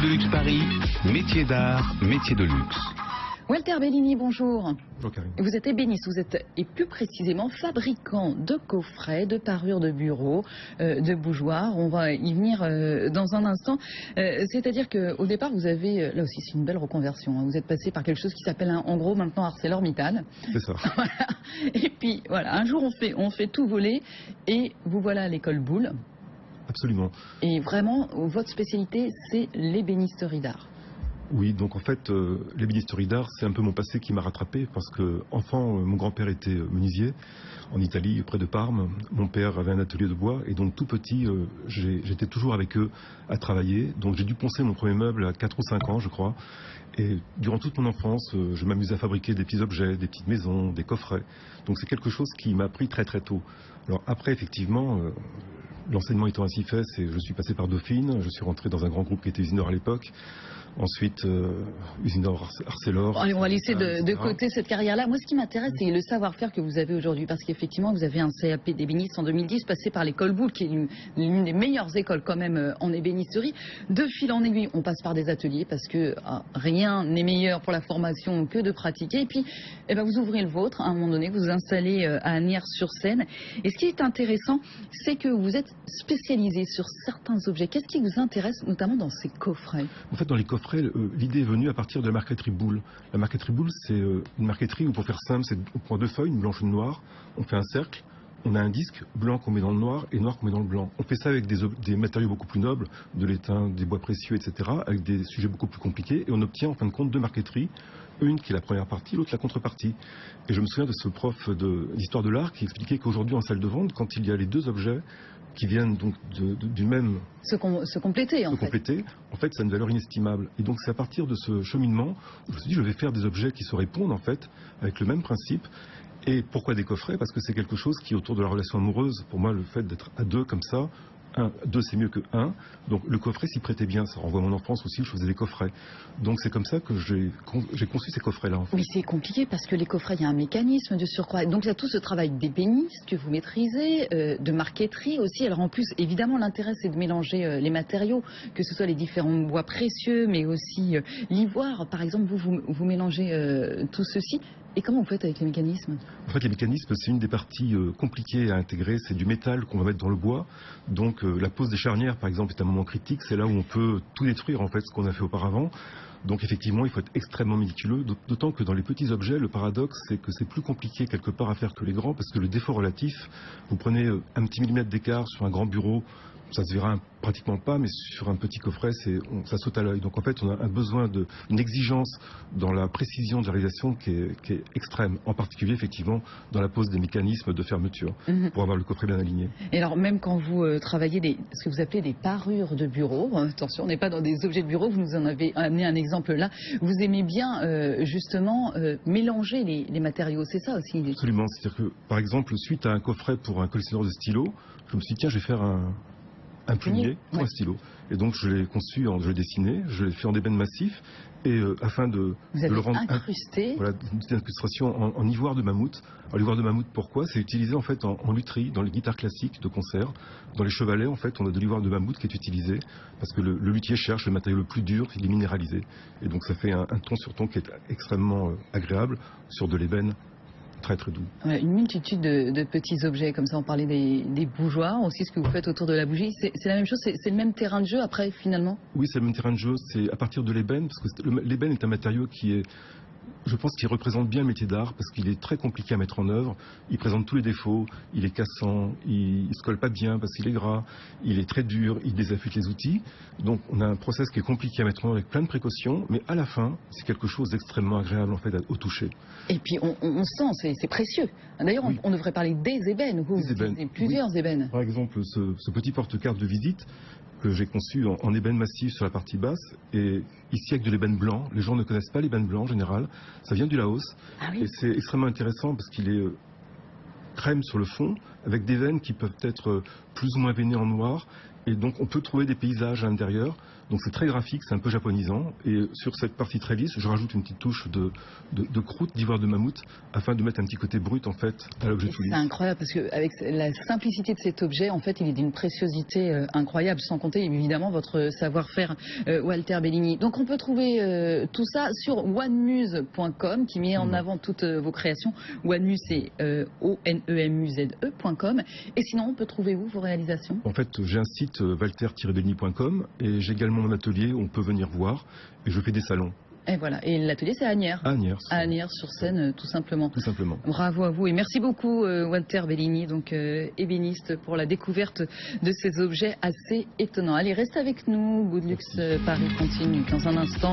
de Luxe Paris, métier d'art, métier de luxe. Walter Bellini, bonjour. Bonjour Karine. Vous êtes ébéniste, vous êtes, et plus précisément, fabricant de coffrets, de parures de bureau, de bougeoirs. On va y venir dans un instant. C'est-à-dire qu'au départ, vous avez, là aussi c'est une belle reconversion, hein. Vous êtes passé par quelque chose qui s'appelle en gros maintenant ArcelorMittal. C'est ça. Voilà. Et puis voilà, un jour on fait tout voler et vous voilà à l'école Boulle. Absolument. Et vraiment, votre spécialité, c'est l'ébénisterie d'art. Oui, donc en fait, l'ébénisterie d'art, c'est un peu mon passé qui m'a rattrapé parce que enfant, mon grand-père était menuisier en Italie, près de Parme. Mon père avait un atelier de bois et donc tout petit, j'étais toujours avec eux à travailler. Donc j'ai dû poncer mon premier meuble à 4 ou 5 ans, je crois. Et durant toute mon enfance, je m'amusais à fabriquer des petits objets, des petites maisons, des coffrets. Donc c'est quelque chose qui m'a pris très très tôt. Alors après, effectivement, l'enseignement étant ainsi fait, je suis passé par Dauphine, je suis rentré dans un grand groupe qui était Usinor à l'époque. Ensuite, Usinor Arcelor. Allez, on va laisser de côté cette carrière-là. Moi, ce qui m'intéresse, c'est le savoir-faire que vous avez aujourd'hui. Parce qu'effectivement, vous avez un CAP d'ébéniste en 2010, passé par l'école Boulle, qui est l'une des meilleures écoles quand même en ébénisterie. De fil en aiguille, on passe par des ateliers, parce que rien n'est meilleur pour la formation que de pratiquer. Et puis, eh ben, vous ouvrez le vôtre, à un moment donné, vous vous installez à Asnières-sur-Seine. Et ce qui est intéressant, c'est que vous êtes spécialisé sur certains objets. Qu'est-ce qui vous intéresse, notamment dans ces coffrets? En fait, dans les coffrets, l'idée est venue à partir de la marqueterie Boulle. La marqueterie Boulle, c'est une marqueterie où, pour faire simple, on prend deux feuilles, une blanche et une noire, on fait un cercle, on a un disque blanc qu'on met dans le noir et noir qu'on met dans le blanc. On fait ça avec des matériaux beaucoup plus nobles, de l'étain, des bois précieux, etc., avec des sujets beaucoup plus compliqués, et on obtient en fin de compte deux marqueteries, une qui est la première partie, l'autre la contrepartie. Et je me souviens de ce prof d'histoire de l'art qui expliquait qu'aujourd'hui en salle de vente, quand il y a les deux objets qui viennent donc du même... Se compléter, en fait, ça a une valeur inestimable. Et donc c'est à partir de ce cheminement, je me suis dit, je vais faire des objets qui se répondent, en fait, avec le même principe. Et pourquoi des coffrets? Parce que c'est quelque chose qui, autour de la relation amoureuse, pour moi, le fait d'être à deux comme ça, deux c'est mieux que un, donc le coffret s'y prêtait bien, ça renvoie à mon enfance aussi où je faisais des coffrets. Donc c'est comme ça que j'ai conçu ces coffrets-là. En fait. Oui, c'est compliqué parce que les coffrets, il y a un mécanisme de surcroît. Donc il y a tout ce travail d'ébéniste que vous maîtrisez, de marqueterie aussi. Alors en plus, évidemment, l'intérêt c'est de mélanger les matériaux, que ce soit les différents bois précieux, mais aussi l'ivoire. Par exemple, vous mélangez tout ceci. Et comment vous faites avec les mécanismes? En fait, les mécanismes, c'est une des parties compliquées à intégrer. C'est du métal qu'on va mettre dans le bois. Donc, la pose des charnières, par exemple, est un moment critique. C'est là où on peut tout détruire, en fait, ce qu'on a fait auparavant. Donc, effectivement, il faut être extrêmement méticuleux. D'autant que dans les petits objets, le paradoxe, c'est que c'est plus compliqué quelque part à faire que les grands, parce que le défaut relatif, vous prenez un petit millimètre d'écart sur un grand bureau, ça se verra pratiquement pas, mais sur un petit coffret, ça saute à l'œil. Donc en fait, on a un besoin d'une exigence dans la précision de la réalisation qui est extrême, en particulier effectivement dans la pose des mécanismes de fermeture, pour avoir le coffret bien aligné. Et alors même quand vous travaillez ce que vous appelez des parures de bureau, attention, on n'est pas dans des objets de bureau, vous nous en avez amené un exemple là, vous aimez bien justement mélanger les matériaux, c'est ça aussi? Absolument, c'est-à-dire que par exemple, suite à un coffret pour un collectionneur de stylos, je me suis dit tiens, je vais faire un plumier pour un stylo. Et donc je l'ai conçu, je l'ai dessiné, je l'ai fait en ébène massif, et afin de le rendre incrusté. Voilà, une petite incrustation en ivoire de mammouth. Alors l'ivoire de mammouth, pourquoi? C'est utilisé en fait en lutherie, dans les guitares classiques de concert. Dans les chevalets, en fait, on a de l'ivoire de mammouth qui est utilisé, parce que le luthier cherche le matériau le plus dur, il est minéralisé. Et donc ça fait un ton sur ton qui est extrêmement agréable sur de l'ébène. Très très doux. Une multitude de petits objets, comme ça on parlait des bougeoirs, aussi ce que vous faites autour de la bougie, c'est la même chose, c'est le même terrain de jeu après finalement? Oui, c'est le même terrain de jeu, c'est à partir de l'ébène, parce que l'ébène est un matériau qui est, je pense qu'il représente bien le métier d'art parce qu'il est très compliqué à mettre en œuvre. Il présente tous les défauts, il est cassant, il ne se colle pas bien parce qu'il est gras, il est très dur, il désaffûte les outils. Donc on a un process qui est compliqué à mettre en œuvre avec plein de précautions, mais à la fin, c'est quelque chose d'extrêmement agréable en fait au toucher. Et puis on sent, c'est précieux. D'ailleurs, oui. On devrait parler des ébènes. Vous utilisez plusieurs ébènes. Par exemple, ce petit porte-carte de visite que j'ai conçu en ébène massif sur la partie basse, et ici avec de l'ébène blanc. Les gens ne connaissent pas l'ébène blanc en général. Ça vient du Laos. Ah oui. Et c'est extrêmement intéressant parce qu'il est crème sur le fond, avec des veines qui peuvent être plus ou moins veinées en noir. Et donc on peut trouver des paysages à l'intérieur. Donc c'est très graphique, c'est un peu japonisant. Et sur cette partie très lisse, je rajoute une petite touche de croûte d'ivoire de mammouth afin de mettre un petit côté brut en fait à l'objet tout lisse. C'est incroyable parce qu'avec la simplicité de cet objet, en fait, il est d'une préciosité incroyable, sans compter évidemment votre savoir-faire, Walter Bellini. Donc on peut trouver tout ça sur onemuse.com qui met en avant toutes vos créations. Onemuse, c'est ONEMUZE.com. Et sinon, on peut trouver où vos réalisations? En fait, j'ai un site walter-bellini.com et j'ai également mon atelier où on peut venir voir et je fais des salons. Et voilà. Et l'atelier, c'est à Asnières. À Asnières. À Asnières, sur Seine, tout simplement. Tout simplement. Bravo à vous et merci beaucoup, Walter Bellini, donc ébéniste, pour la découverte de ces objets assez étonnants. Allez, reste avec nous. Good Luxe Paris continue dans un instant.